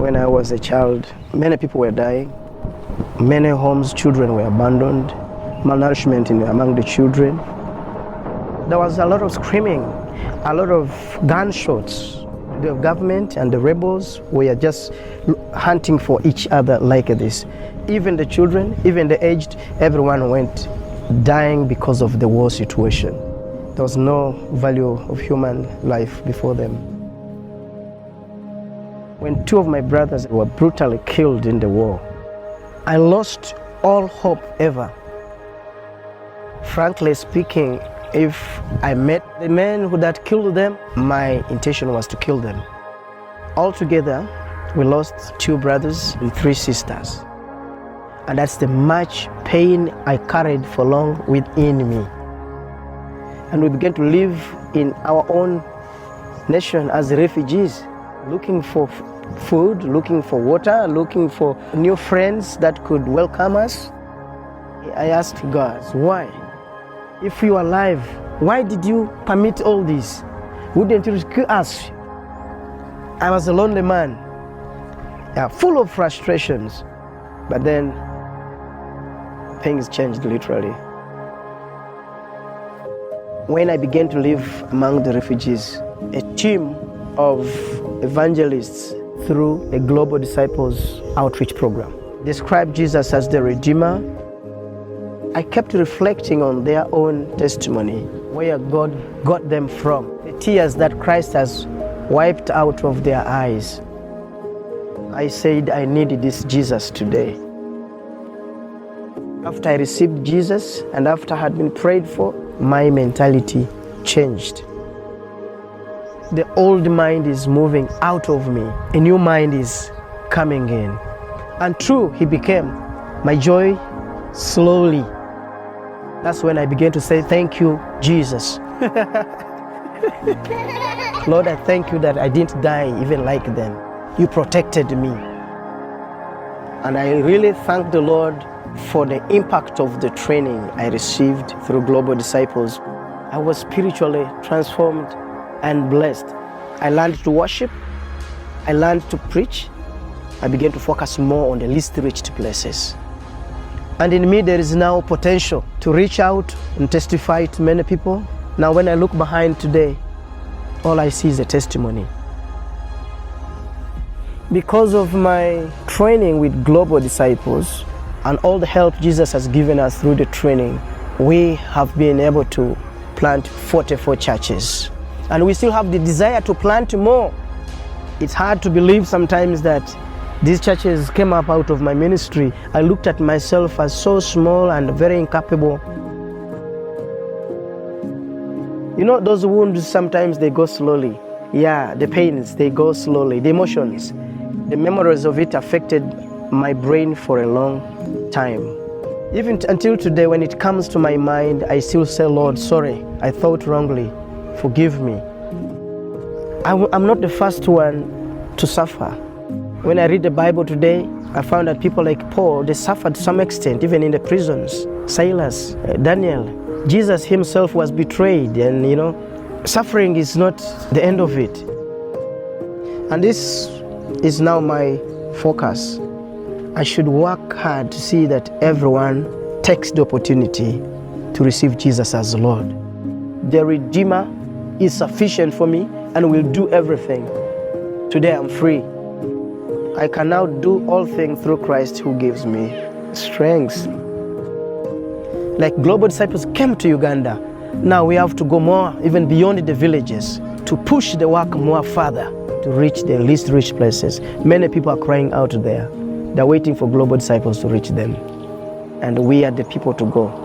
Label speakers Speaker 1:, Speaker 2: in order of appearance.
Speaker 1: When I was a child, many people were dying. Many homes, children were abandoned. Malnourishment among the children. There was a lot of screaming, a lot of gunshots. The government and the rebels were just hunting for each other like this. Even the children, even the aged, everyone went dying because of the war situation. There was no value of human life before them. When two of my brothers were brutally killed in the war, I lost all hope ever. Frankly speaking, if I met the men who had killed them, my intention was to kill them. Altogether, we lost 2 brothers and 3 sisters. And that's the much pain I carried for long within me. And we began to live in our own nation as refugees, looking for food, looking for water, looking for new friends that could welcome us. I asked God, why? If you are alive, why did you permit all this? Wouldn't you rescue us? I was a lonely man, full of frustrations. But then things changed literally. When I began to live among the refugees, a team of evangelists through a Global Disciples outreach program described Jesus as the Redeemer. I kept reflecting on their own testimony, where God got them from, the tears that Christ has wiped out of their eyes. I said I needed this Jesus today. After I received Jesus and after I had been prayed for, my mentality changed. The old mind is moving out of me. A new mind is coming in. And true, He became my joy slowly. That's when I began to say, thank you, Jesus. Lord, I thank you that I didn't die even like them. You protected me. And I really thank the Lord for the impact of the training I received through Global Disciples. I was spiritually transformed and blessed. I learned to worship. I learned to preach. I began to focus more on the least reached places. And in me, there is now potential to reach out and testify to many people. Now, when I look behind today, all I see is a testimony. Because of my training with Global Disciples and all the help Jesus has given us through the training, we have been able to plant 44 churches. And we still have the desire to plant more. It's hard to believe sometimes that these churches came up out of my ministry. I looked at myself as so small and very incapable. You know, those wounds, sometimes they go slowly. Yeah, the pains, they go slowly. The emotions, the memories of it affected my brain for a long time. Even until today, when it comes to my mind, I still say, Lord, sorry, I thought wrongly. Forgive me. I'm not the first one to suffer. When I read the Bible today, I found that people like Paul, they suffered to some extent, even in the prisons. Silas, Daniel, Jesus himself was betrayed, and suffering is not the end of it. And this is now my focus. I should work hard to see that everyone takes the opportunity to receive Jesus as Lord. The Redeemer is sufficient for me and will do everything. Today I'm free. I can now do all things through Christ who gives me strength. Like Global Disciples came to Uganda, now we have to go more, even beyond the villages, to push the work more further, to reach the least reached places. Many people are crying out there. They're waiting for Global Disciples to reach them. And we are the people to go.